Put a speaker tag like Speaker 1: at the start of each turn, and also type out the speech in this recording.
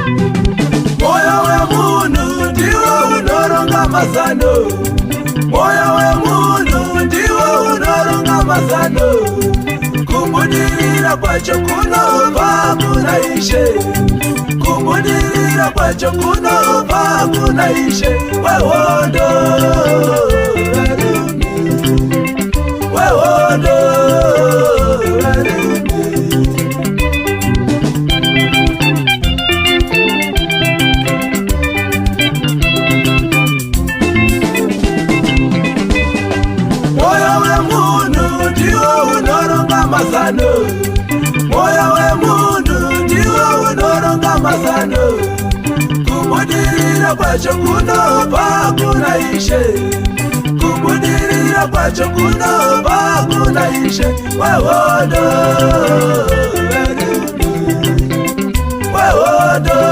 Speaker 1: Moyo wemunhu ndiwo unoronga mazano. Moyo wemunhu ndiwo unoronga mazano. Kubudirira kwacho kunobva kuna Ishe. Kubudirira kwacho kunobva kuna Ishe. Wehondo wehondo moyo wemunhu ndiwo unoronga mazano. Moyo wemunhu ndiwo unoronga mazano. Kubudirira kwacho kunobva kuna Ishe. Kubudirira kwacho kunobva kuna Ishe. Wehondo wehondo